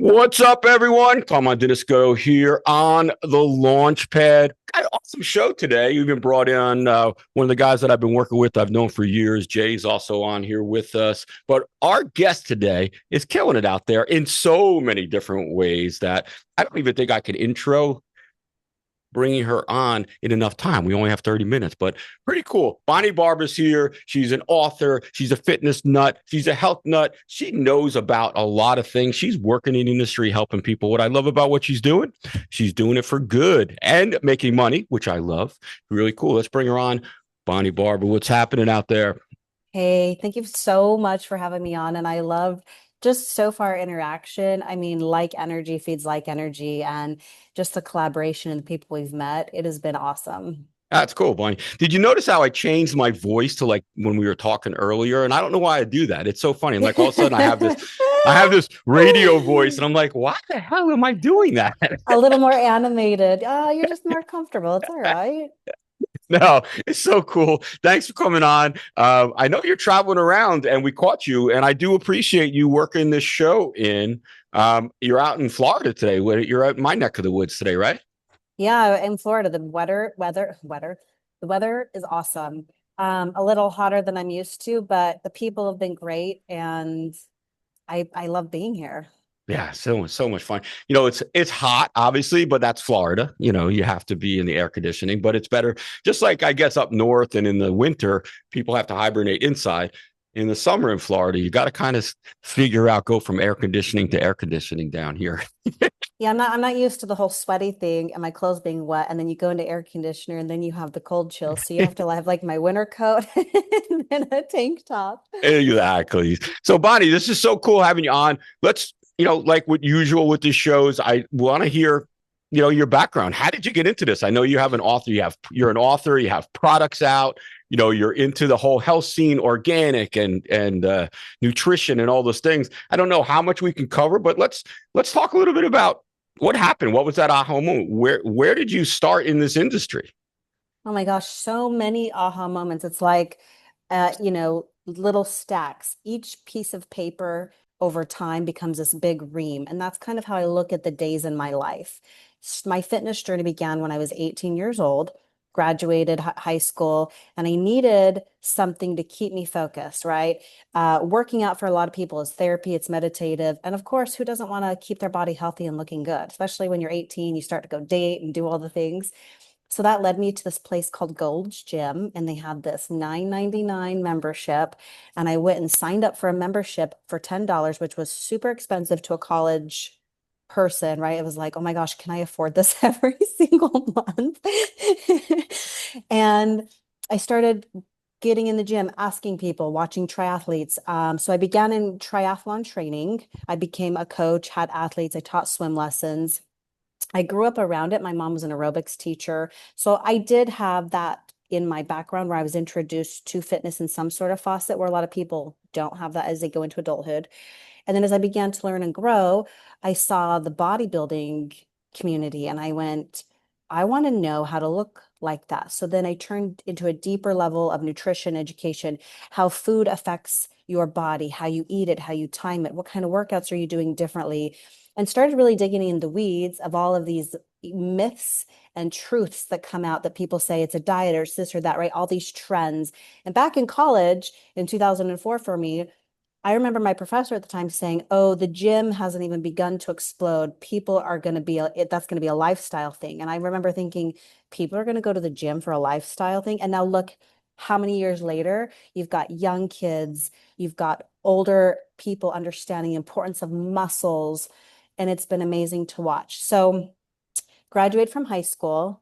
What's up, everyone? Tom Dinisco here on the Launchpad. Got an awesome show today. You even brought in one of the guys that I've been working with, I've known for years. Jay's also on here with us. But our guest today is killing it out there in so many different ways that I don't even think I could intro bringing her on in enough time. We only have 30 minutes, but pretty cool. Bonnie Barber's here. She's an author. She's a fitness nut. She's a health nut. She knows about a lot of things. She's working in the industry, helping people. What I love about what she's doing it for good and making money, which I love. Really cool. Let's bring her on. Bonnie Barber, what's happening out there? Hey, thank you so much for having me on. And I love just so far interaction. I mean, like energy feeds like energy, and just the collaboration and the people we've met. It has been awesome. That's cool, Bonnie. Did you notice how I changed my voice to like when we were talking earlier? And I don't know why I do that. It's so funny. And like all of a sudden I have this radio voice and I'm like, why the hell am I doing that? A little more animated. You're just more comfortable. It's all right. No, it's so cool. Thanks for coming on. I know you're traveling around and we caught you, and I do appreciate you working this show in. You're out in Florida today. You're out in my neck of the woods today, right? Yeah, in Florida, the weather is awesome. A little hotter than I'm used to, but the people have been great, and I love being here. Yeah, so much fun. You know, it's hot, obviously, but that's Florida. You know, you have to be in the air conditioning, but it's better. Just like I guess up north and in the winter, people have to hibernate inside. In the summer in Florida, you got to kind of figure out go from air conditioning to air conditioning down here. Yeah, I'm not used to the whole sweaty thing and my clothes being wet, and then you go into air conditioner and then you have the cold chill. So you have to have like my winter coat and then a tank top. Exactly. So Bonnie, this is so cool having you on. Let's, like what usual with these shows, I want to hear, your background. How did you get into this? I know you have an author, you're an author, you have products out, you're into the whole health scene, organic and nutrition and all those things. I don't know how much we can cover, but let's talk a little bit about what happened. What was that aha moment? Where did you start in this industry? Oh my gosh, so many aha moments. It's like, little stacks. Each piece of paper over time becomes this big ream. And that's kind of how I look at the days in my life. My fitness journey began when I was 18 years old, graduated high school, and I needed something to keep me focused, right? Working out for a lot of people is therapy, it's meditative. And of course, who doesn't want to keep their body healthy and looking good? Especially when you're 18, you start to go date and do all the things. So that led me to this place called Gold's Gym, and they had this $9.99 membership. And I went and signed up for a membership for $10, which was super expensive to a college person, right? It was like, oh my gosh, can I afford this every single month? And I started getting in the gym, asking people, watching triathletes. So I began in triathlon training. I became a coach, had athletes, I taught swim lessons. I grew up around it. My mom was an aerobics teacher. So I did have that in my background where I was introduced to fitness in some sort of facet where a lot of people don't have that as they go into adulthood. And then as I began to learn and grow, I saw the bodybuilding community and I went, I want to know how to look like that. So then I turned into a deeper level of nutrition education, how food affects your body, how you eat it, how you time it, what kind of workouts are you doing differently, and started really digging in the weeds of all of these myths and truths that come out that people say it's a diet or it's this or that, right? All these trends. And back in college in 2004 for me, I remember my professor at the time saying, "Oh, the gym hasn't even begun to explode. People are going to be that's going to be a lifestyle thing." And I remember thinking, people are going to go to the gym for a lifestyle thing. And now look how many years later, you've got young kids, you've got older people understanding the importance of muscles, and it's been amazing to watch. So, graduate from high school,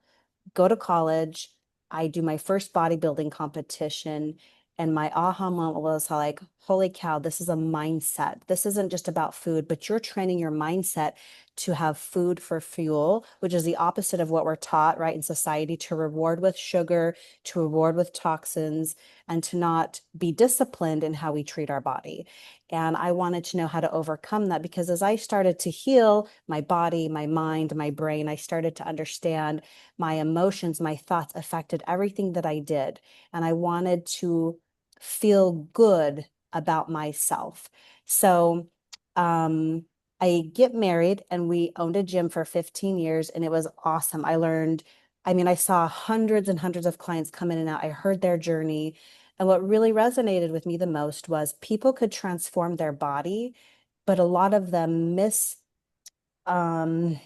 go to college. I do my first bodybuilding competition. And my aha moment was like, holy cow, this is a mindset. This isn't just about food, but you're training your mindset to have food for fuel, which is the opposite of what we're taught, right, in society, to reward with sugar, to reward with toxins, and to not be disciplined in how we treat our body. And I wanted to know how to overcome that because as I started to heal my body, my mind, my brain, I started to understand my emotions, my thoughts affected everything that I did. And I wanted to feel good about myself. So, um, I get married and we owned a gym for 15 years and it was awesome. I saw hundreds and hundreds of clients come in and out. I heard their journey. And what really resonated with me the most was people could transform their body, but a lot of them um,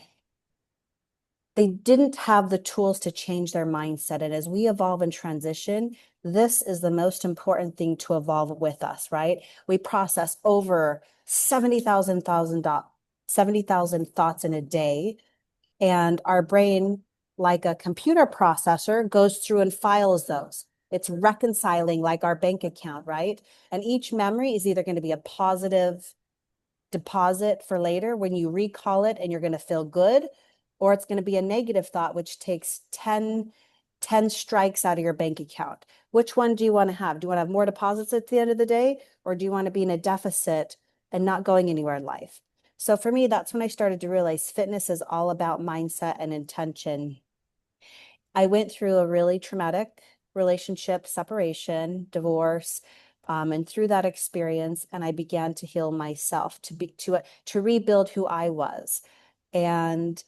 they didn't have the tools to change their mindset. And as we evolve and transition, this is the most important thing to evolve with us, right? We process over 70,000 thoughts in a day. And our brain, like a computer processor, goes through and files those. It's reconciling like our bank account, right? And each memory is either going to be a positive deposit for later when you recall it and you're going to feel good, or it's going to be a negative thought, which takes 10 strikes out of your bank account. Which one do you want to have? Do you want to have more deposits at the end of the day, or do you want to be in a deficit and not going anywhere in life? So for me, that's when I started to realize fitness is all about mindset and intention. I went through a really traumatic relationship, separation, divorce, and through that experience, and I began to heal myself to rebuild who I was. And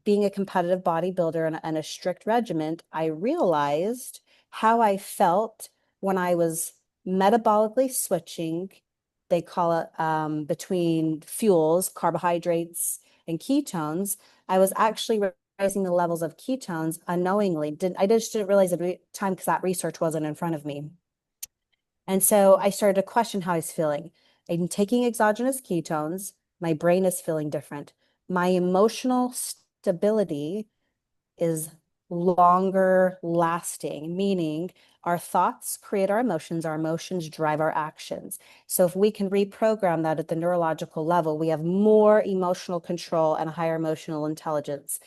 being a competitive bodybuilder and a strict regiment, I realized how I felt when I was metabolically switching. They call it between fuels, carbohydrates, and ketones. I was actually raising the levels of ketones unknowingly. I just didn't realize at the time because that research wasn't in front of me. And so I started to question how I was feeling. I'm taking exogenous ketones. My brain is feeling different. My emotional stability is longer lasting, meaning our thoughts create our emotions drive our actions. So if we can reprogram that at the neurological level, we have more emotional control and a higher emotional intelligence.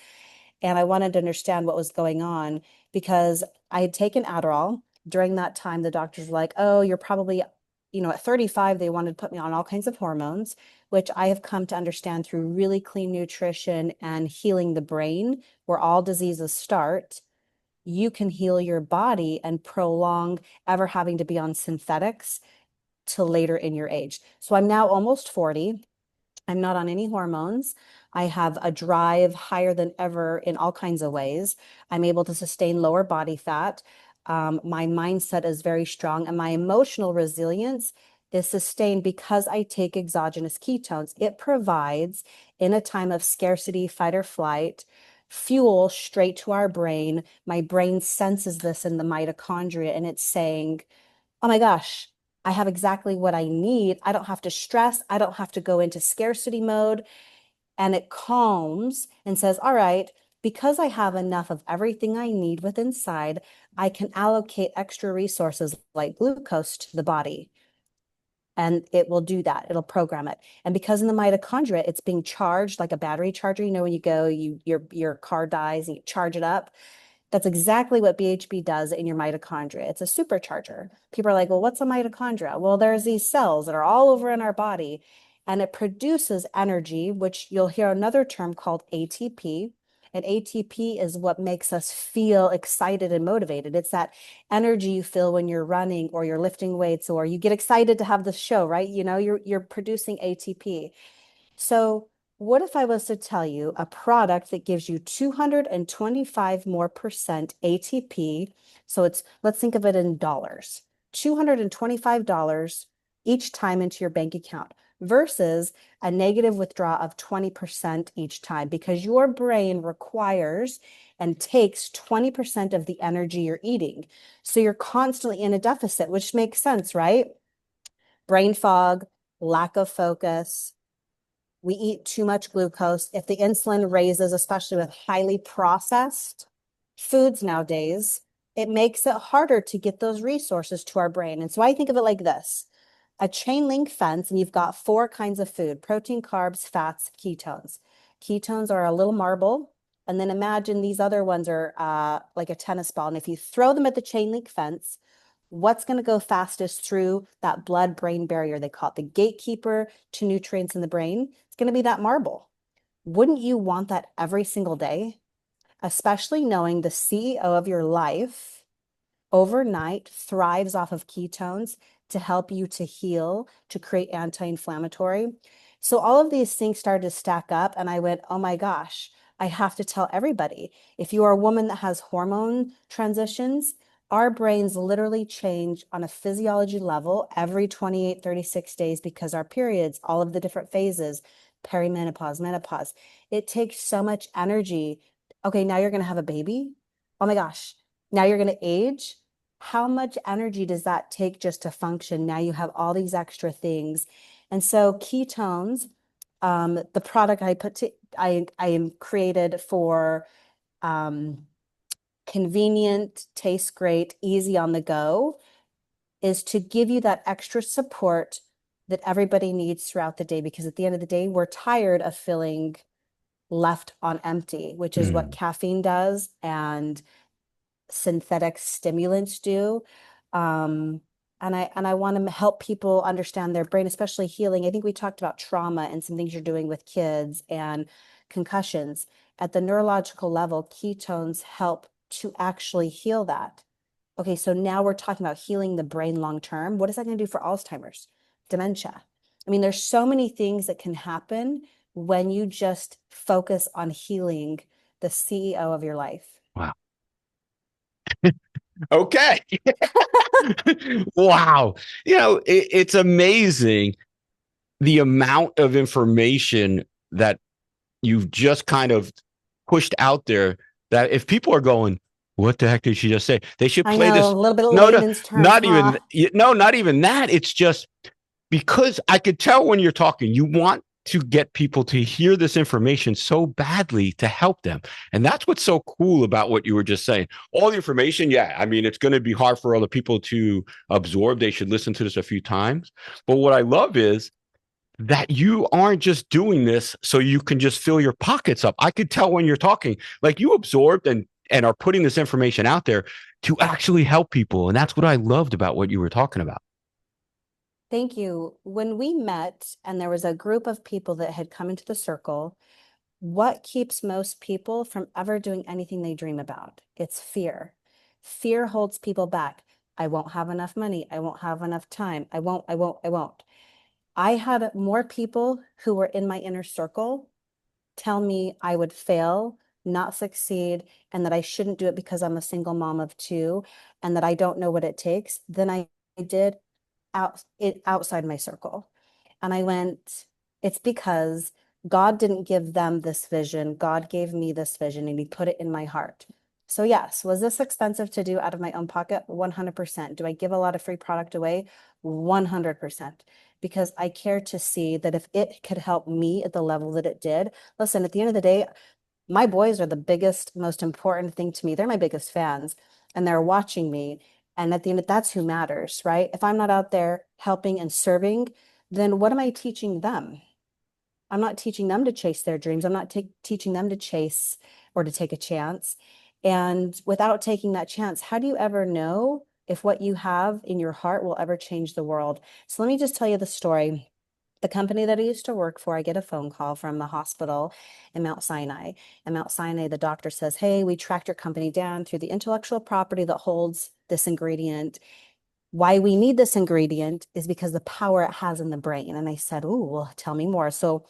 And I wanted to understand what was going on because I had taken Adderall. During that time, the doctors were like, oh, you're probably, at 35, they wanted to put me on all kinds of hormones, which I have come to understand through really clean nutrition and healing the brain, where all diseases start. You can heal your body and prolong ever having to be on synthetics till later in your age. So I'm now almost 40. I'm not on any hormones. I have a drive higher than ever in all kinds of ways. I'm able to sustain lower body fat. My mindset is very strong, and my emotional resilience is sustained because I take exogenous ketones. It provides, in a time of scarcity, fight or flight, fuel straight to our brain. My brain senses this in the mitochondria, and it's saying, oh my gosh, I have exactly what I need. I don't have to stress. I don't have to go into scarcity mode. And it calms and says, all right, because I have enough of everything I need within inside, I can allocate extra resources like glucose to the body. And it will do that. It'll program it. And because in the mitochondria, it's being charged like a battery charger. When you go, your car dies and you charge it up. That's exactly what BHB does in your mitochondria. It's a supercharger. People are like, well, what's a mitochondria? Well, there's these cells that are all over in our body, and it produces energy, which you'll hear another term called ATP. And ATP is what makes us feel excited and motivated. It's that energy you feel when you're running or you're lifting weights or you get excited to have the show, right? You're producing ATP. So what if I was to tell you a product that gives you 225 more percent ATP? So let's think of it in dollars, $225 each time into your bank account versus a negative withdrawal of 20% each time, because your brain requires and takes 20% of the energy you're eating. So you're constantly in a deficit, which makes sense, right? Brain fog, lack of focus. We eat too much glucose. If the insulin raises, especially with highly processed foods nowadays, it makes it harder to get those resources to our brain. And so I think of it like this: a chain link fence, and you've got four kinds of food: protein, carbs, fats, ketones. Ketones are a little marble. And then imagine these other ones are like a tennis ball. And if you throw them at the chain link fence, what's going to go fastest through that blood-brain barrier? They call it the gatekeeper to nutrients in the brain. It's going to be that marble. Wouldn't you want that every single day? Especially knowing the CEO of your life overnight thrives off of ketones to help you to heal, to create anti-inflammatory. So all of these things started to stack up, and I went, oh my gosh, I have to tell everybody. If you are a woman that has hormone transitions, our brains literally change on a physiology level every 28, 36 days because our periods, all of the different phases, perimenopause, menopause, it takes so much energy. Okay, now you're going to have a baby. Oh my gosh, now you're going to age. How much energy does that take just to function? Now you have all these extra things. And so ketones, the product I created for um, convenient, tastes great, easy on the go, is to give you that extra support that everybody needs throughout the day. Because at the end of the day, we're tired of feeling left on empty, which is what Mm. caffeine does and synthetic stimulants do. Um, and I want to help people understand their brain, especially healing. I think we talked about trauma and some things you're doing with kids and concussions. At the neurological level, ketones help to actually heal that. Okay, so now we're talking about healing the brain long term. What is that going to do for Alzheimer's, dementia? I mean, there's so many things that can happen when you just focus on healing the CEO of your life. Wow. Okay. Wow. It's amazing the amount of information that you've just kind of pushed out there that if people are going, what the heck did she just say? They should I play know, a this. little bit of No, no, layman's terms, not huh? even, no, not even that. It's just because I could tell when you're talking, you want to get people to hear this information so badly to help them. And that's what's so cool about what you were just saying. All the information, yeah, I mean, it's going to be hard for other people to absorb. They should listen to this a few times. But what I love is that you aren't just doing this so you can just fill your pockets up. I could tell when you're talking, like you absorbed and are putting this information out there to actually help people. And that's what I loved about what you were talking about. Thank you. When we met and there was a group of people that had come into the circle, what keeps most people from ever doing anything they dream about? It's fear. Fear holds people back. I won't have enough money. I won't have enough time. I won't. I had more people who were in my inner circle tell me I would fail, not succeed, and that I shouldn't do it because I'm a single mom of two and that I don't know what it takes than I did outside my circle. And I went, it's because God didn't give them this vision. God gave me this vision and he put it in my heart. So yes, was this expensive to do out of my own pocket? 100%. Do I give a lot of free product away? 100%. Because I care to see that if it could help me at the level that it did, listen, at the end of the day, my boys are the biggest, most important thing to me. They're my biggest fans and they're watching me. And at the end, that's who matters, right? If I'm not out there helping and serving, then what am I teaching them? I'm not teaching them to chase their dreams. I'm not teaching them to chase or to take a chance. And without taking that chance, how do you ever know if what you have in your heart will ever change the world? So let me just tell you the story. The company that I used to work for, I get a phone call from the hospital in Mount Sinai. In Mount Sinai, the doctor says, hey, we tracked your company down through the intellectual property that holds this ingredient. Why we need this ingredient is because the power it has in the brain. And I said, oh, well, tell me more. So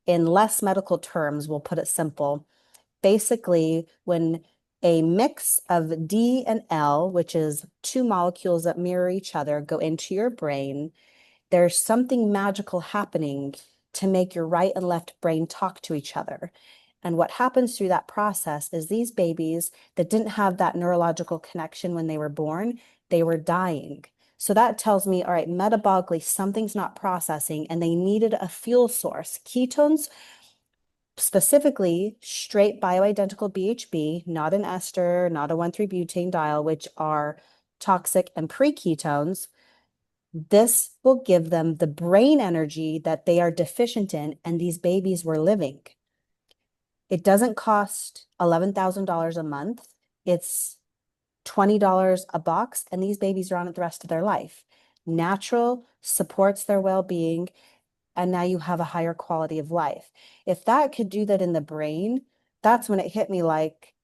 in less medical terms, we'll put it simple. Basically, when a mix of D and L, which is two molecules that mirror each other, go into your brain, there's something magical happening to make your right and left brain talk to each other. And what happens through that process is these babies that didn't have that neurological connection when they were born, they were dying. So that tells me, all right, metabolically, something's not processing and they needed a fuel source. Ketones, specifically straight bioidentical BHB, not an ester, not a 1,3-butane which are toxic and pre-ketones. This will give them the brain energy that they are deficient in, and these babies were living. It doesn't cost $11,000 a month. It's $20 a box, and these babies are on it the rest of their life. Natural, supports their well-being, and now you have a higher quality of life. If that could do that in the brain, that's when it hit me like,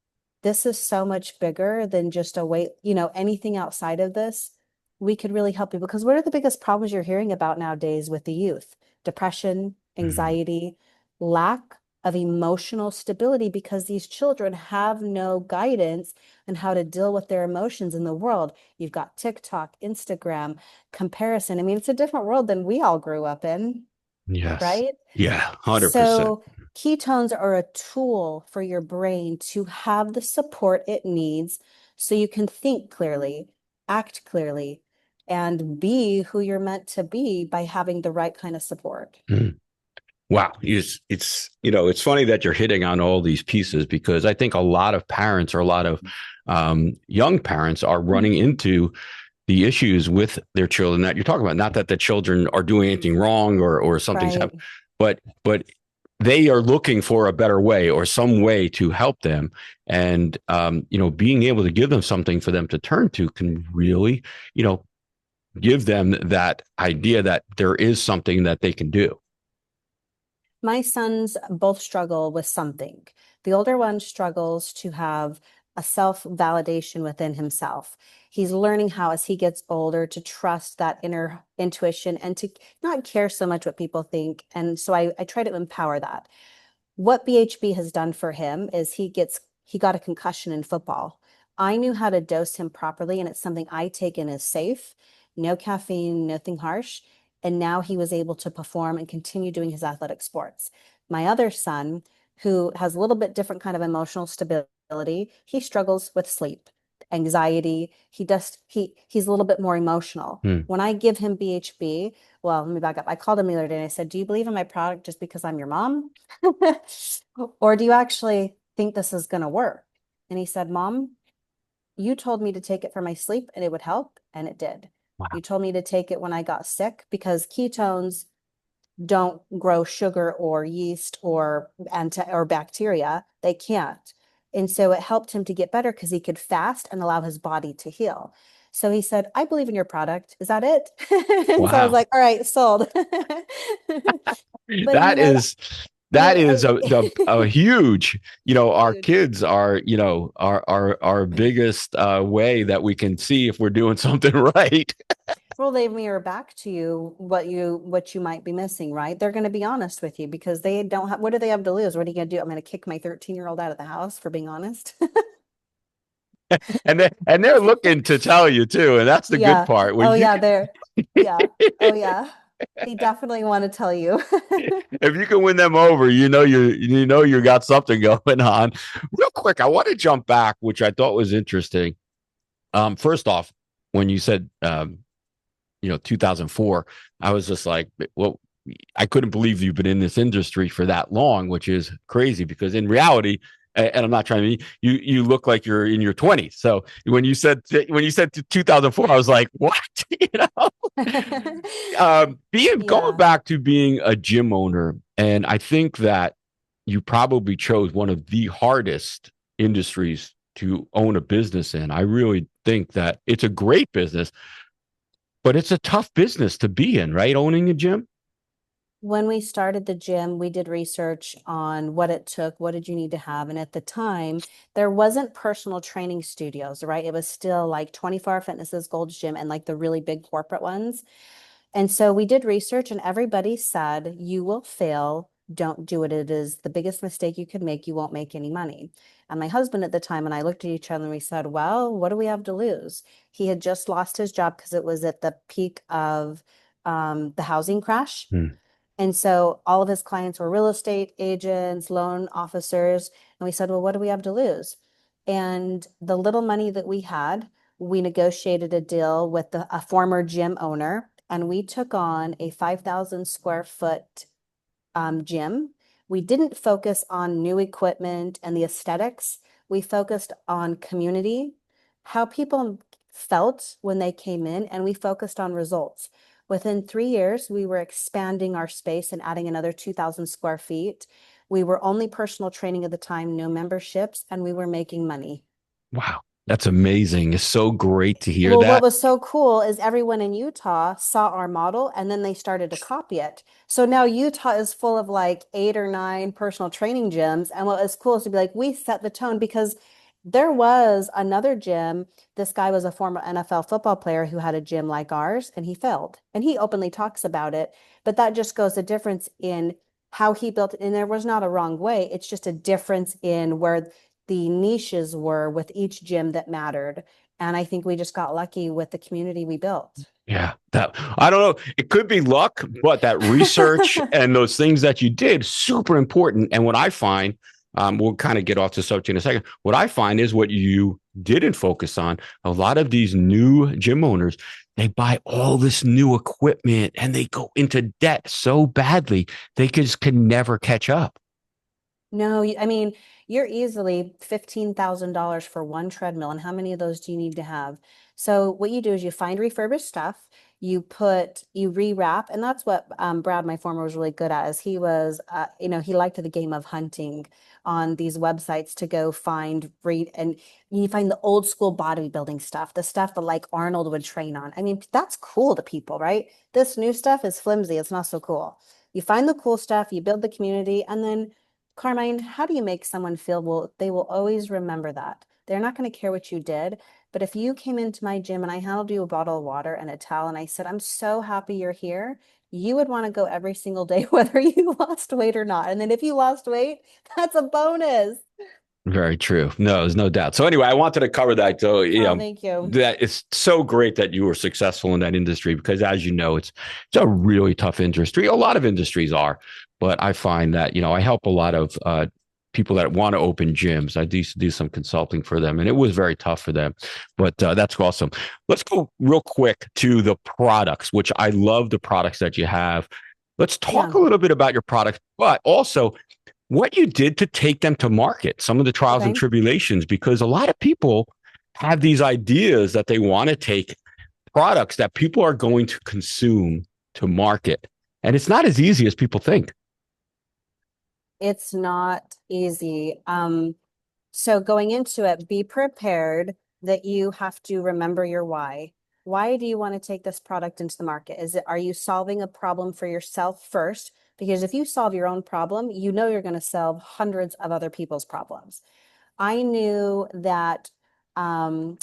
this is so much bigger than just a weight, anything outside of this, we could really help you. Because what are the biggest problems you're hearing about nowadays with the youth? Depression, Mhm. anxiety, lack of emotional stability because these children have no guidance on how to deal with their emotions in the world. You've got TikTok, Instagram, comparison. I mean, it's a different world than we all grew up in, Yes. right? Yeah, 100%. So ketones are a tool for your brain to have the support it needs so you can think clearly, act clearly, and be who you're meant to be by having the right kind of support. Mm. Wow. It's funny that you're hitting on all these pieces because I think a lot of parents or a lot of young parents are running into the issues with their children that you're talking about. Not that the children are doing anything wrong or something's Right. happening, but they are looking for a better way or some way to help them. And being able to give them something for them to turn to can really, give them that idea that there is something that they can do. My sons both struggle with something. The older one struggles to have a self-validation within himself. He's learning how, as he gets older, to trust that inner intuition and to not care so much what people think. And so I try to empower that. What BHB has done for him is he got a concussion in football. I knew how to dose him properly, and it's something I take in as safe, no caffeine, nothing harsh. And now he was able to perform and continue doing his athletic sports. My other son, who has a little bit different kind of emotional stability, he struggles with sleep, anxiety. He's a little bit more emotional. Hmm. When I give him BHB, well, let me back up. I called him the other day and I said, "Do you believe in my product just because I'm your mom?" Or do you actually think this is going to work? And he said, "Mom, you told me to take it for my sleep and it would help, and it did. Wow. You told me to take it when I got sick because ketones don't grow sugar or yeast or bacteria. They can't." And so it helped him to get better because he could fast and allow his body to heal. So he said, "I believe in your product. Is that it?" And so I was Wow. like, "All right, sold." But That is that is a huge, our huge. kids are, our biggest way that we can see if we're doing something right. Well, they mirror back to you what you might be missing, right? They're going to be honest with you because they don't have, what do they have to lose? What are you going to do? I'm going to kick my 13-year-old out of the house for being honest. And they're looking to tell you too, and that's the good Yeah. part. When Oh you yeah, can they're yeah. Oh yeah. They definitely want to tell you. if you can win them over, you got something going on. Real quick, I want to jump back, which I thought was interesting. First off, when you said 2004, I was just like, well, I couldn't believe you've been in this industry for that long, which is crazy because in reality, and I'm not trying to, you look like you're in your 20s. So when you said 2004, I was like, what? you know, being going Yeah. back to being a gym owner, and I think that you probably chose one of the hardest industries to own a business in. I really think that it's a great business, but it's a tough business to be in, right? Owning a gym. When we started the gym, we did research on what it took, what did you need to have? And at the time, there wasn't personal training studios, right? It was still like 24 Hour Fitness's Gold's Gym and like the really big corporate ones. And so we did research, and everybody said, "You will fail. Don't do it. It is the biggest mistake you could make. You won't make any money." And my husband at the time and I looked at each other and we said, "Well, what do we have to lose?" He had just lost his job because it was at the peak of the housing crash. Hmm. And so all of his clients were real estate agents, loan officers. And we said, "Well, what do we have to lose?" And the little money that we had, we negotiated a deal with a former gym owner, and we took on a 5,000 square foot gym. We didn't focus on new equipment and the aesthetics. We focused on community, how people felt when they came in, and we focused on results. Within 3 years, we were expanding our space and adding another 2,000 square feet. We were only personal training at the time, no memberships, and we were making money. Wow, that's amazing. It's so great to hear Well, what that. was so cool is everyone in Utah saw our model and then they started to copy it. So now Utah is full of like 8 or 9 personal training gyms. And what was cool is to be like, we set the tone because There was another gym. This guy was a former NFL football player who had a gym like ours, and he failed. And he openly talks about it. But that just goes the difference in how he built it. And there was not a wrong way. It's just a difference in where the niches were with each gym that mattered. And I think we just got lucky with the community we built. Yeah, that I don't know. It could be luck, but that research and those things that you did, super important. And what I find, we'll kind of get off the subject in a second. What I find is what you didn't focus on. A lot of these new gym owners, they buy all this new equipment and they go into debt so badly they just can never catch up. No, I mean, you're easily $15,000 for one treadmill. And how many of those do you need to have? So what you do is you find refurbished stuff, you rewrap, and that's what Brad, my former, was really good at, is he was, he liked the game of hunting on these websites to go find, read, and you find the old school bodybuilding stuff, the stuff that like Arnold would train on. I mean, that's cool to people, right? This new stuff is flimsy. It's not so cool. You find the cool stuff, you build the community, and then Carmine, how do you make someone feel? Well, they will always remember that. They're not going to care what you did. But if you came into my gym and I handed you a bottle of water and a towel and I said, I'm so happy you're here, you would want to go every single day, whether you lost weight or not. And then if you lost weight, that's a bonus. Very true. No, there's no doubt. So anyway, I wanted to cover that. So Oh, thank you. that it's so great that you were successful in that industry because, as you know, it's a really tough industry. A lot of industries are, but I find that I help a lot of people that want to open gyms. I do some consulting for them, and it was very tough for them. But that's awesome. Let's go real quick to the products, which I love the products that you have. Let's talk Yeah. a little bit about your products, but also what you did to take them to market, some of the trials and Okay. tribulations, because a lot of people have these ideas that they want to take products that people are going to consume to market. And it's not as easy as people think. It's not easy. So going into it, be prepared that you have to remember your why. Why do you want to take this product into the market? Are you solving a problem for yourself first? Because if you solve your own problem, you know you're going to solve hundreds of other people's problems. I knew that, all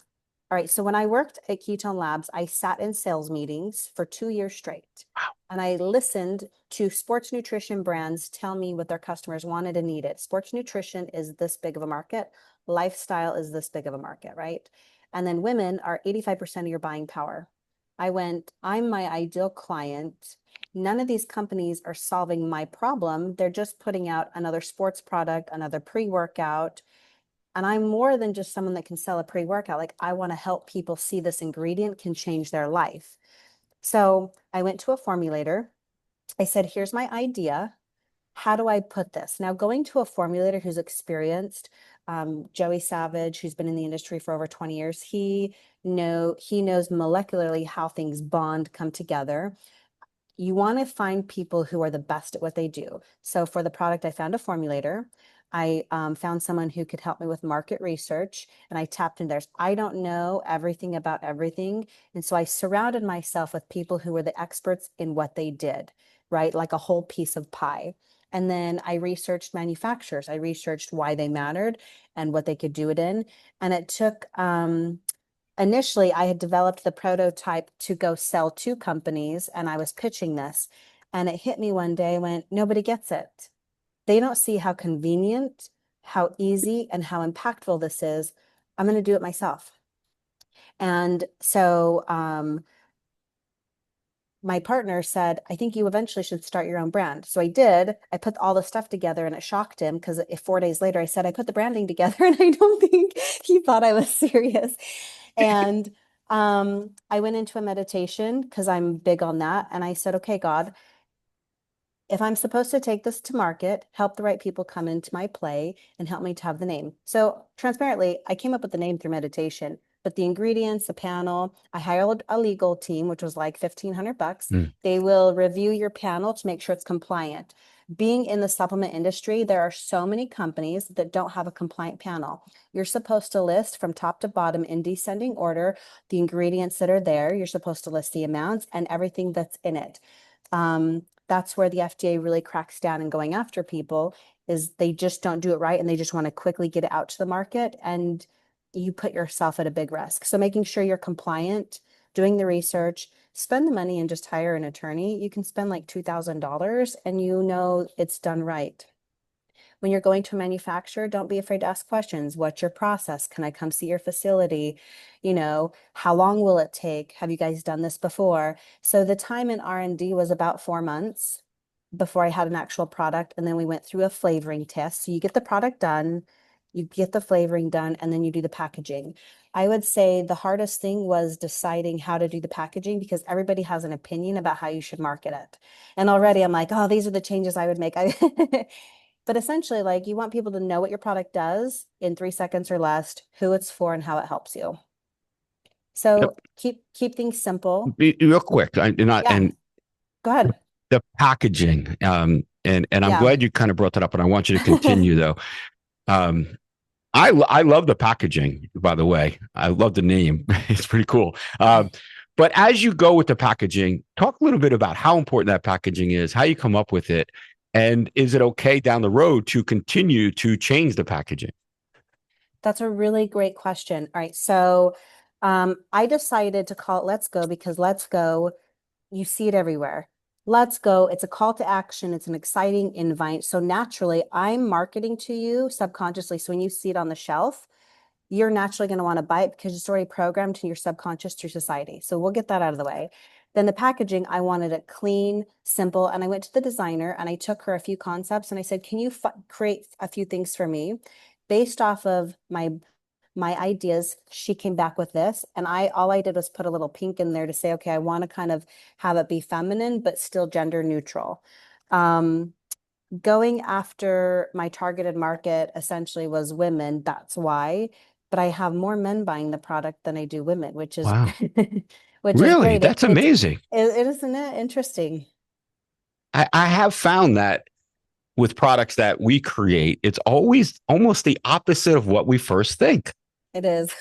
right, so when I worked at Ketone Labs, I sat in sales meetings for 2 years straight. And I listened to sports nutrition brands tell me what their customers wanted and needed. Sports nutrition is this big of a market. Lifestyle is this big of a market, right? And then women are 85% of your buying power. I'm my ideal client. None of these companies are solving my problem. They're just putting out another sports product, another pre-workout. And I'm more than just someone that can sell a pre-workout. Like, I want to help people see this ingredient can change their life. So I went to a formulator. I said, here's my idea. How do I put this? Now, going to a formulator who's experienced, Joey Savage, who's been in the industry for over 20 years, he knows molecularly how things bond, come together. You want to find people who are the best at what they do. So for the product, I found a formulator. I found someone who could help me with market research, and I tapped in theirs. I don't know everything about everything. And so I surrounded myself with people who were the experts in what they did, right? Like a whole piece of pie. And then I researched manufacturers. I researched why they mattered and what they could do it in. And it took initially I had developed the prototype to go sell to companies, and I was pitching this, and it hit me one day when nobody gets it. They don't see how convenient, how easy, and how impactful this is. I'm going to do it myself. And so my partner said, I think you eventually should start your own brand. So I did. I put all the stuff together, and it shocked him because 4 days later I said, I put the branding together, and I don't think he thought I was serious. And I went into a meditation because I'm big on that. And I said, okay, God, if I'm supposed to take this to market, help the right people come into my play and help me to have the name. So transparently, I came up with the name through meditation, but the ingredients, the panel, I hired a legal team, which was like 1,500 bucks. Mm. They will review your panel to make sure it's compliant. Being in the supplement industry, there are so many companies that don't have a compliant panel. You're supposed to list from top to bottom in descending order the ingredients that are there. You're supposed to list the amounts and everything that's in it. That's where the FDA really cracks down in going after people, is they just don't do it right and they just want to quickly get it out to the market, and you put yourself at a big risk. So making sure you're compliant, doing the research, spend the money and just hire an attorney. You can spend like $2,000 and you know it's done right. When you're going to a manufacturer, don't be afraid to ask questions. What's your process? Can I come see your facility? How long will it take? Have you guys done this before? So the time in R&D was about 4 months before I had an actual product. And then we went through a flavoring test. So you get the product done, you get the flavoring done, and then you do the packaging. I would say the hardest thing was deciding how to do the packaging because everybody has an opinion about how you should market it. And already I'm like, oh, these are the changes I would make. But essentially, like you want people to know what your product does in 3 seconds or less, who it's for, and how it helps you. Yep. So keep things simple. Real quick, Yeah, go ahead. the packaging, and I'm Yeah. glad you kind of brought that up, and I want you to continue though. Um, I love the packaging, by the way. I love the name. It's pretty cool. But as you go with the packaging, talk a little bit about how important that packaging is, how you come up with it, and is it okay down the road to continue to change the packaging? That's a really great question. All right. So I decided to call it Let's Go because Let's Go, you see it everywhere. Let's go. It's a call to action. It's an exciting invite. So naturally, I'm marketing to you subconsciously. So when you see it on the shelf, you're naturally going to want to buy it because it's already programmed to your subconscious through society. So we'll get that out of the way. Then the packaging, I wanted it clean, simple. And I went to the designer and I took her a few concepts and I said, can you create a few things for me based off of my ideas? She came back with this, and all I did was put a little pink in there to say, okay, I want to kind of have it be feminine but still gender neutral. Going after my targeted market essentially was women. That's why, but I have more men buying the product than I do women, which is Wow, which is really? great. That's amazing. Isn't it interesting? I have found that with products that we create, it's always almost the opposite of what we first think. It is.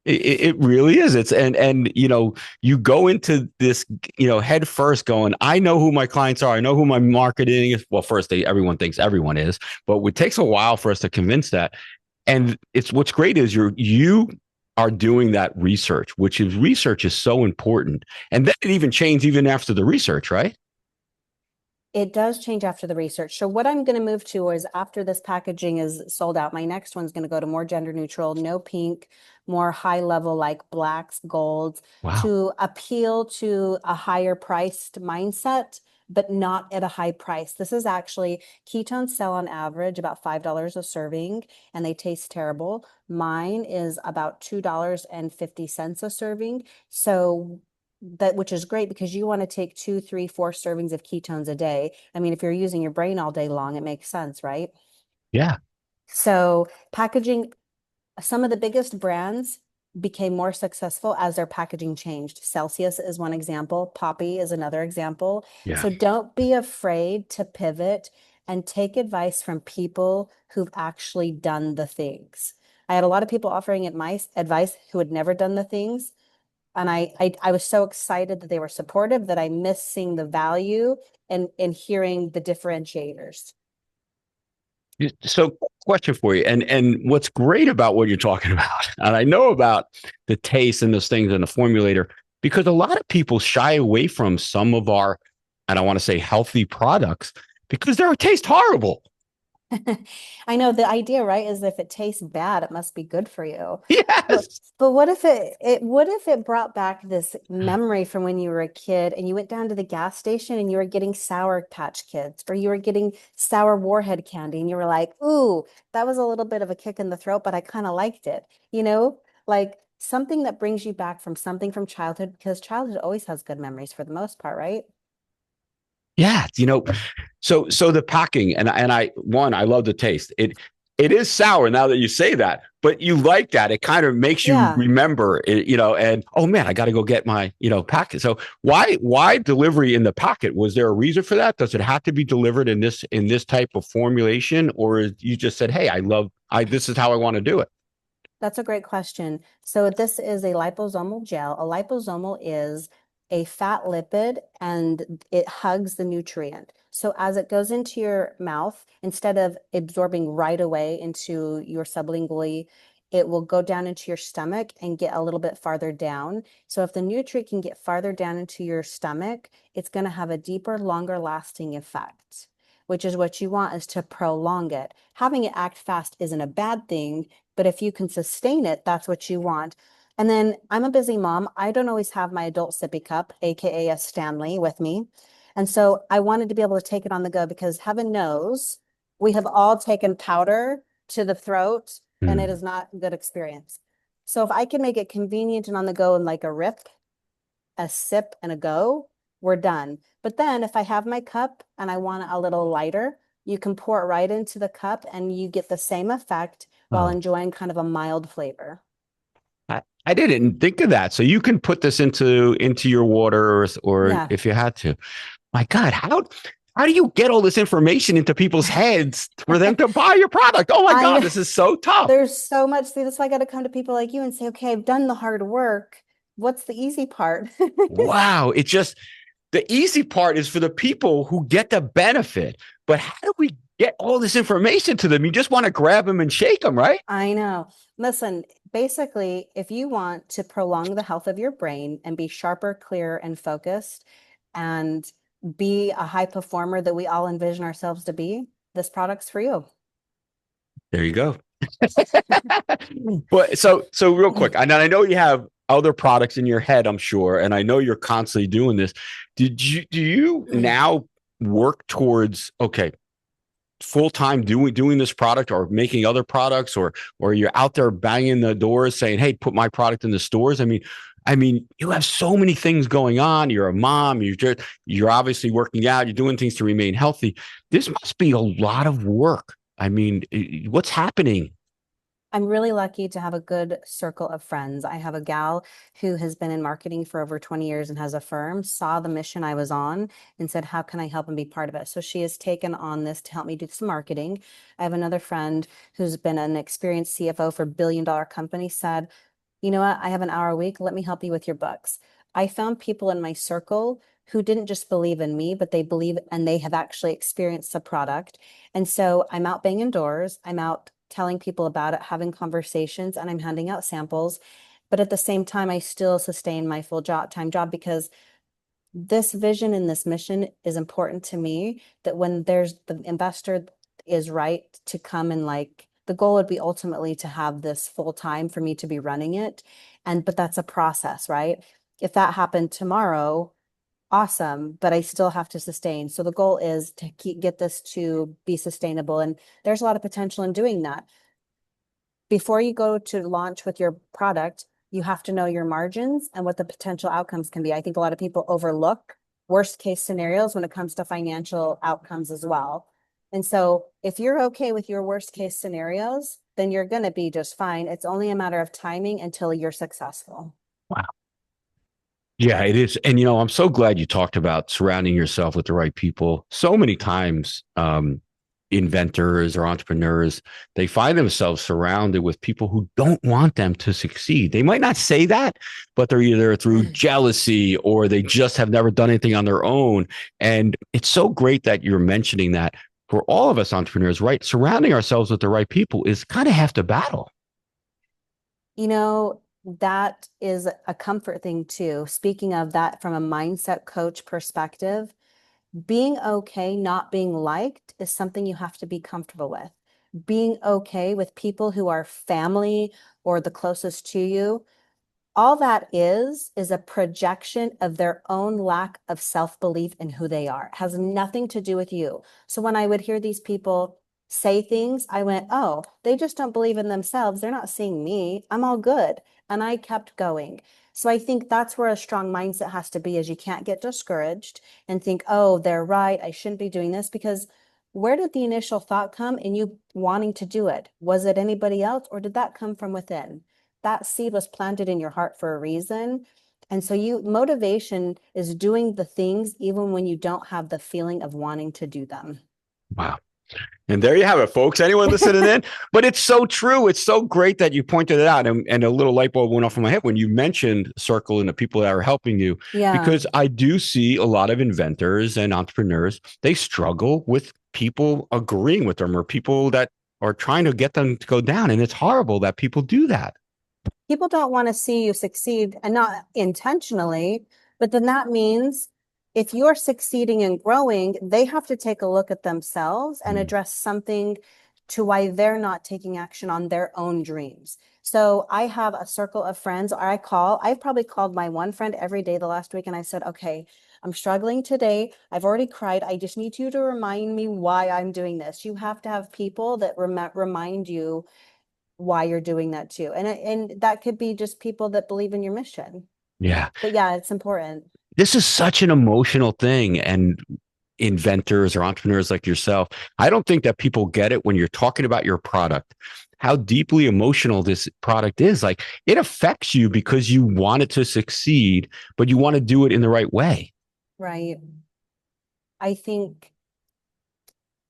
It really is. It's and you go into this head first going, I know who my clients are. I know who my marketing is. Well, first everyone thinks everyone is, but it takes a while for us to convince that. And it's what's great is you are doing that research, which is research is so important. And then it even changed even after the research, right? It does change after the research. So what I'm going to move to is after this packaging is sold out, my next one's going to go to more gender neutral, no pink, more high level like blacks, golds, Wow. to appeal to a higher priced mindset, but not at a high price. This is actually ketones sell on average about $5 a serving and they taste terrible. Mine is about $2.50 a serving. So which is great because you want to take 2, 3, 4 servings of ketones a day. I mean, if you're using your brain all day long, it makes sense, right? Yeah. So packaging, some of the biggest brands became more successful as their packaging changed. Celsius is one example. Poppy is another example. Yeah. So don't be afraid to pivot and take advice from people who've actually done the things. I had a lot of people offering advice who had never done the things. And I was so excited that they were supportive that I missed seeing the value and hearing the differentiators. So, question for you, and what's great about what you're talking about, and I know about the taste and those things and the formulator, because a lot of people shy away from some of our, and I want to say healthy products because they taste horrible. I know the idea, right, is if it tastes bad, it must be good for you. But Yes. but what if it brought back this memory from when you were a kid and you went down to the gas station and you were getting Sour Patch Kids or you were getting sour Warhead candy and you were like, ooh, that was a little bit of a kick in the throat, but I kind of liked it, like something that brings you back from something from childhood because childhood always has good memories for the most part, right? Yeah, so the packing and I love the taste. It is sour now that you say that, but you like that. It kind of makes you Yeah. remember it, and oh man, I got to go get my packet. So why delivery in the packet? Was there a reason for that? Does it have to be delivered in this type of formulation, or you just said, hey, I this is how I want to do it? That's a great question. So this is a liposomal gel. A liposomal is a fat lipid and it hugs the nutrient. So as it goes into your mouth, instead of absorbing right away into your sublingually, it will go down into your stomach and get a little bit farther down. So if the nutrient can get farther down into your stomach, it's going to have a deeper, longer lasting effect, which is what you want, is to prolong it. Having it act fast isn't a bad thing, but if you can sustain it, that's what you want. And then I'm a busy mom. I don't always have my adult sippy cup, AKA a Stanley, with me. And so I wanted to be able to take it on the go because heaven knows we have all taken powder to the throat and it Mm. is not a good experience. So if I can make it convenient and on the go in like a rip, a sip, and a go, we're done. But then if I have my cup and I want it a little lighter, you can pour it right into the cup and you get the same effect while Oh, enjoying kind of a mild flavor. I didn't think of that. So you can put this into your water, or Yeah. if you had to. My God, how do you get all this information into people's heads for them to buy your product? Oh my I God, know. this is so tough. There's so much. See, that's why I got to come to people like you and say, okay, I've done the hard work. What's the easy part? Wow. It's just the easy part is for the people who get the benefit. But how do we get all this information to them? You just want to grab them and shake them, right? I know. Listen, basically, if you want to prolong the health of your brain and be sharper, clearer, and focused and be a high performer that we all envision ourselves to be, this product's for you. There you go. But so real quick, and I know you have other products in your head, I'm sure, and I know you're constantly doing this. Do you now work towards, okay, full time doing this product or making other products, or you're out there banging the doors saying, "Hey, put my product in the stores"? I mean, you have so many things going on. You're a mom. You're obviously working out. You're doing things to remain healthy. This must be a lot of work. I mean, what's happening? I'm really lucky to have a good circle of friends. I have a gal who has been in marketing for over 20 years and has a firm, saw the mission I was on and said, how can I help and be part of it? So she has taken on this to help me do some marketing. I have another friend who's been an experienced CFO for billion-dollar company, said, you know what? I have an hour a week. Let me help you with your books. I found people in my circle who didn't just believe in me, but they believe and they have actually experienced the product. And so I'm out banging doors. I'm out telling people about it, having conversations, and I'm handing out samples. But at the same time, I still sustain my full time job because this vision and this mission is important to me, that when there's the investor is right to come and like the goal would be ultimately to have this full time for me to be running it. And but that's a process, right? If that happened tomorrow, awesome, but I still have to sustain. So the goal is to get this to be sustainable. And there's a lot of potential in doing that. Before you go to launch with your product, you have to know your margins and what the potential outcomes can be. I think a lot of people overlook worst case scenarios when it comes to financial outcomes as well. And so if you're okay with your worst case scenarios, then you're going to be just fine. It's only a matter of timing until you're successful. Yeah, it is. And, I'm so glad you talked about surrounding yourself with the right people. So many times, inventors or entrepreneurs, they find themselves surrounded with people who don't want them to succeed. They might not say that, but they're either through jealousy or they just have never done anything on their own. And it's so great that you're mentioning that for all of us entrepreneurs, right? Surrounding ourselves with the right people is kind of half the battle. You know, that is a comfort thing too. Speaking of that from a mindset coach perspective, being okay not being liked is something you have to be comfortable with. Being okay with people who are family or the closest to you, all that is a projection of their own lack of self-belief in who they are. It has nothing to do with you. So when I would hear these people say things, I went, oh, they just don't believe in themselves. They're not seeing me. I'm all good. And I kept going. So I think that's where a strong mindset has to be, is you can't get discouraged and think, oh, they're right. I shouldn't be doing this, because where did the initial thought come in you wanting to do it? Was it anybody else, or did that come from within? That seed was planted in your heart for a reason. And so motivation is doing the things even when you don't have the feeling of wanting to do them. Wow. And there you have it, folks. Anyone listening in? But it's so true. It's so great that you pointed it out. And a little light bulb went off in my head when you mentioned Circle and the people that are helping you, Yeah, because I do see a lot of inventors and entrepreneurs. They struggle with people agreeing with them or people that are trying to get them to go down. And it's horrible that people do that. people don't want to see you succeed, and not intentionally, but then that means if you're succeeding and growing, they have to take a look at themselves and Mm. address something to why they're not taking action on their own dreams. So I have a circle of friends, or I've probably called my one friend every day the last week, and I said, okay, I'm struggling today. I've already cried. I just need you to remind me why I'm doing this. You have to have people that remind you why you're doing that too. And that could be just people that believe in your mission. Yeah. But yeah, it's important. This is such an emotional thing. And inventors or entrepreneurs like yourself, I don't think that people get it when you're talking about your product, how deeply emotional this product is. Like it affects you because you want it to succeed, but you want to do it in the right way. Right. I think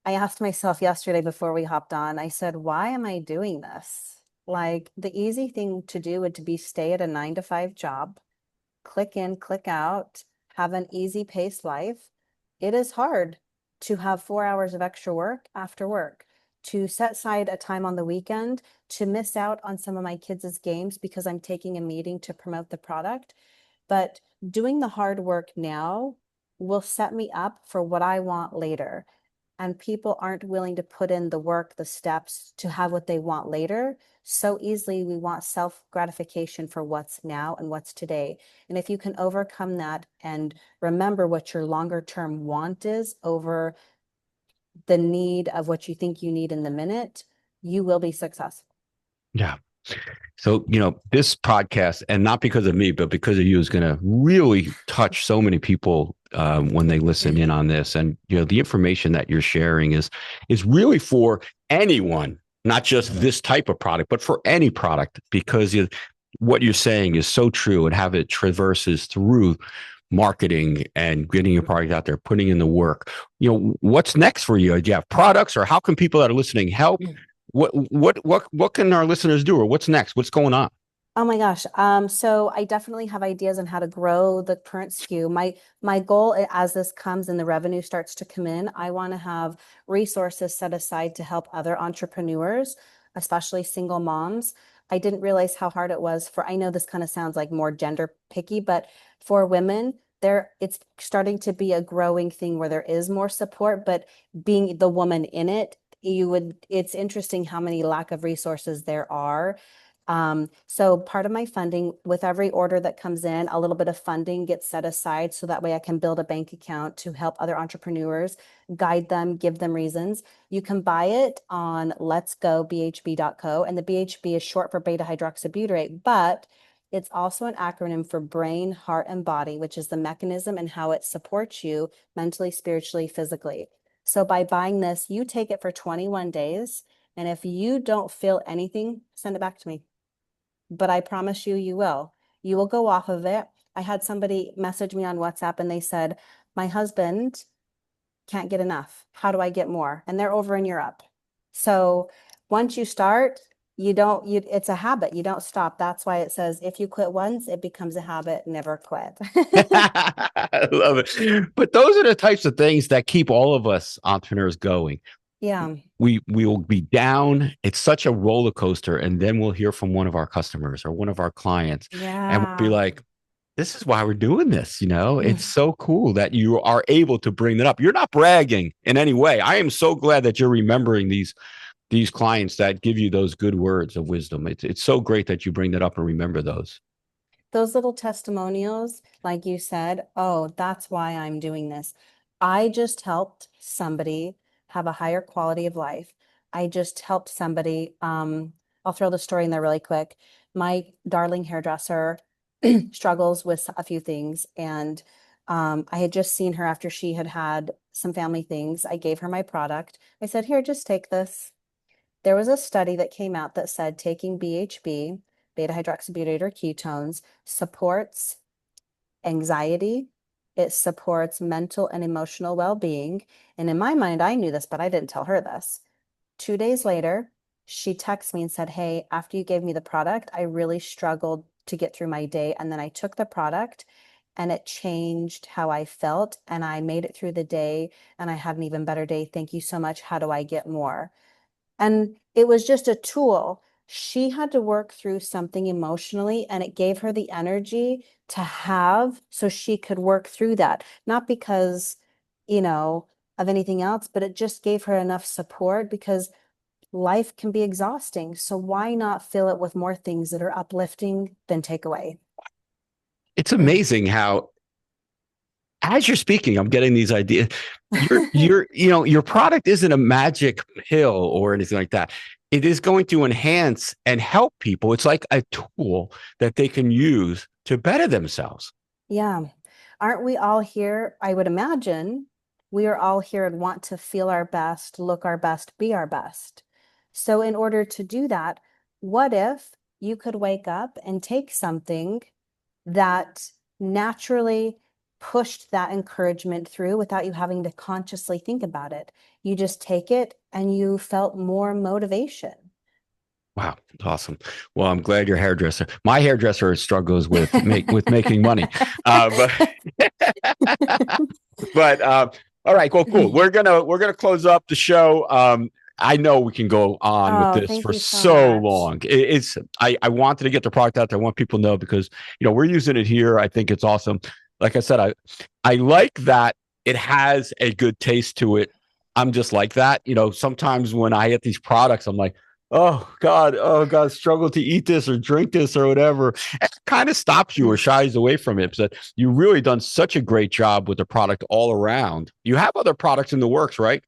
I asked myself yesterday before we hopped on, I said, why am I doing this? Like the easy thing to do would to be stay at a 9 to 5 job, click in, click out, have an easy paced life. It is hard to have 4 hours of extra work after work, to set aside a time on the weekend, to miss out on some of my kids' games because I'm taking a meeting to promote the product. But doing the hard work now will set me up for what I want later. And people aren't willing to put in the work, the steps to have what they want later. So easily, we want self gratification for what's now and what's today. And if you can overcome that and remember what your longer term want is over the need of what you think you need in the minute, you will be successful. Yeah. So, this podcast, and not because of me, but because of you, is going to really touch so many people when they listen in on this. And, the information that you're sharing is really for anyone, not just this type of product, but for any product, because what you're saying is so true and how it traverses through marketing and getting your product out there, putting in the work. What's next for you? Do you have products, or how can people that are listening help? What can our listeners do, or what's next? What's going on? Oh my gosh. So I definitely have ideas on how to grow the current SKU. My goal as this comes and the revenue starts to come in, I want to have resources set aside to help other entrepreneurs, especially single moms. I didn't realize how hard it was I know this kind of sounds like more gender picky, but for women, it's starting to be a growing thing where there is more support, but being the woman in it, it's interesting how many lack of resources there are. So part of my funding, with every order that comes in, a little bit of funding gets set aside so that way I can build a bank account to help other entrepreneurs, guide them, give them reasons. You can buy it on letsgobhb.co, and the BHB is short for beta hydroxybutyrate, but it's also an acronym for brain, heart, and body, which is the mechanism and how it supports you mentally, spiritually, physically. So by buying this, you take it for 21 days. And if you don't feel anything, send it back to me, but I promise you, you will. You will go off of it. I had somebody message me on WhatsApp and they said, my husband can't get enough. How do I get more? And they're over in Europe. So once you start, it's a habit. You don't stop. That's why it says if you quit once, it becomes a habit, never quit. I love it. But those are the types of things that keep all of us entrepreneurs going. Yeah. We will be down. It's such a roller coaster, and then we'll hear from one of our customers or one of our clients, and we'll be Yeah. like, "This is why we're doing this." It's so cool that you are able to bring that up. You're not bragging in any way. I am so glad that you're remembering these clients that give you those good words of wisdom. It's so great that you bring that up and remember those. Those little testimonials, like you said, oh, that's why I'm doing this. I just helped somebody have a higher quality of life. I just helped somebody. I'll throw the story in there really quick. My darling hairdresser struggles with a few things, and I had just seen her after she had had some family things. I gave her my product. I said, here, just take this. There was a study that came out that said taking BHB, beta hydroxybutyrate or ketones, supports anxiety, It supports mental and emotional well-being. And in my mind, I knew this, but I didn't tell her this. 2 days later, she texted me and said, "Hey, after you gave me the product, I really struggled to get through my day. And then I took the product and it changed how I felt. And I made it through the day and I had an even better day. Thank you so much. How do I get more?" And it was just a tool. She had to work through something emotionally, and it gave her the energy to have so she could work through that. Not because, you know, of anything else, but it just gave her enough support because life can be exhausting. So why not fill it with more things that are uplifting than take away? It's amazing how, as you're speaking, I'm getting these ideas. Your product isn't a magic pill or anything like that. It is going to enhance and help people. It's like a tool that they can use to better themselves. Yeah. Aren't we all here? I would imagine we are all here and want to feel our best, look our best, be our best. So, in order to do that, what if you could wake up and take something that naturally pushed that encouragement through without you having to consciously think about it? You just take it and you felt more motivation. Wow, awesome. Well, I'm glad your hairdresser. My hairdresser struggles with making money, but all right, cool. We're gonna close up the show. I know we can go on with Oh, this thank for you so so much. long. I wanted to get the product out there. I want people to know because we're using it here. I think it's awesome. Like I said, I like that it has a good taste to it. I'm just like that. Sometimes when I get these products, I'm like, oh God, struggle to eat this or drink this or whatever. It kind of stops you or shies away from it. But you really done such a great job with the product all around. You have other products in the works, right?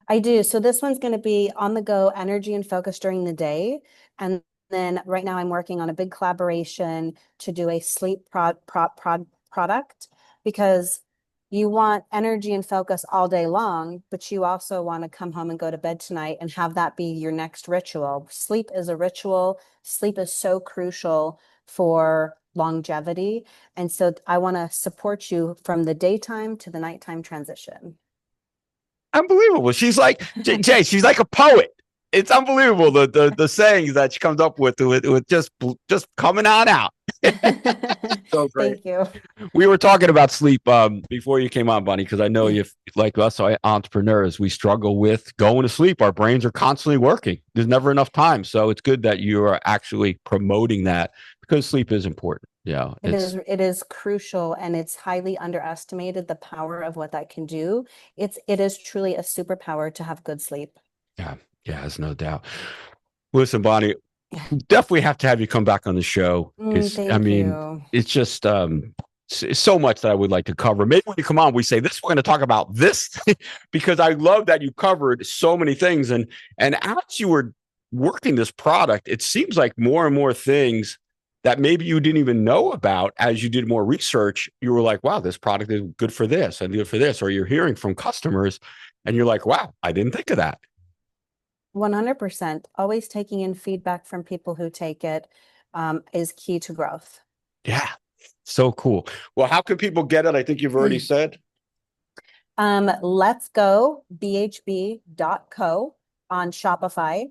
I do. So this one's going to be on the go energy and focus during the day. And then right now I'm working on a big collaboration to do a sleep product because you want energy and focus all day long, but you also want to come home and go to bed tonight and have that be your next ritual. Sleep is a ritual. Sleep is so crucial for longevity. And so I want to support you from the daytime to the nighttime transition. Unbelievable. She's like Jay. She's like a poet. It's unbelievable the sayings that she comes up with just coming on out. So great. Thank you. We were talking about sleep before you came on, Bunny, because I know you like us entrepreneurs, we struggle with going to sleep. Our brains are constantly working. There's never enough time. So it's good that you are actually promoting that because sleep is important. Yeah, It is crucial and it's highly underestimated the power of what that can do. It is truly a superpower to have good sleep. yeah, yeah, there's no doubt. Listen, Bonnie, definitely have to have you come back on the show. I Thank mean, you. it's just it's so much that I would like to cover. Maybe when you come on, we say this. We're going to talk about this because I love that you covered so many things. And as you were working this product, it seems like more and more things that maybe you didn't even know about as you did more research. You were like, wow, this product is good for this and good for this. Or you're hearing from customers, and you're like, wow, I didn't think of that. 100%. Always taking in feedback from people who take it is key to growth. Yeah. So cool. Well, how can people get it? I think you've already said. Let's go bhb.co on Shopify.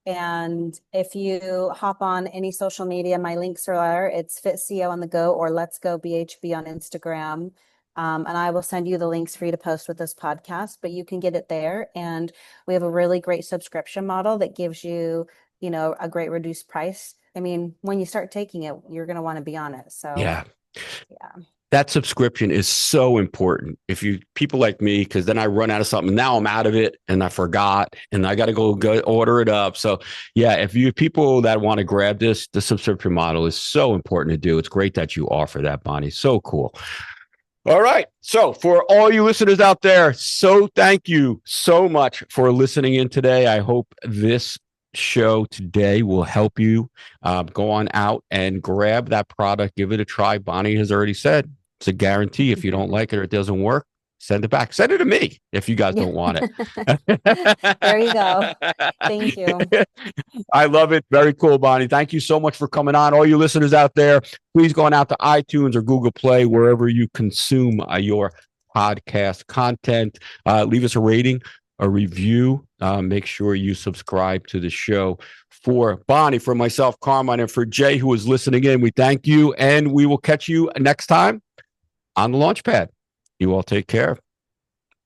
And if you hop on any social media, my links are there. It's Fit CEO on the go or Let's Go BHB on Instagram. And I will send you the links for you to post with this podcast, but you can get it there. And we have a really great subscription model that gives you, a great reduced price. I mean, when you start taking it, you're going to want to be on it. So, Yeah. yeah. That subscription is so important. If you people like me, because then I run out of something. Now I'm out of it and I forgot and I got to go order it up. So yeah, if you people that want to grab this, the subscription model is so important to do. It's great that you offer that, Bonnie. So cool. All right. So for all you listeners out there, so thank you so much for listening in today. I hope this show today will help you go on out and grab that product, give it a try. Bonnie has already said it's a guarantee. If you don't like it or it doesn't work, send it back. Send it to me if you guys don't want it. There you go. Thank you. I love it. Very cool, Bonnie. Thank you so much for coming on. All you listeners out there, please go on out to iTunes or Google Play, wherever you consume your podcast content. Leave us a rating, a review. Make sure you subscribe to the show. For Bonnie, for myself, Carmine, and for Jay, who is listening in, we thank you, and we will catch you next time on the Launchpad. You all take care.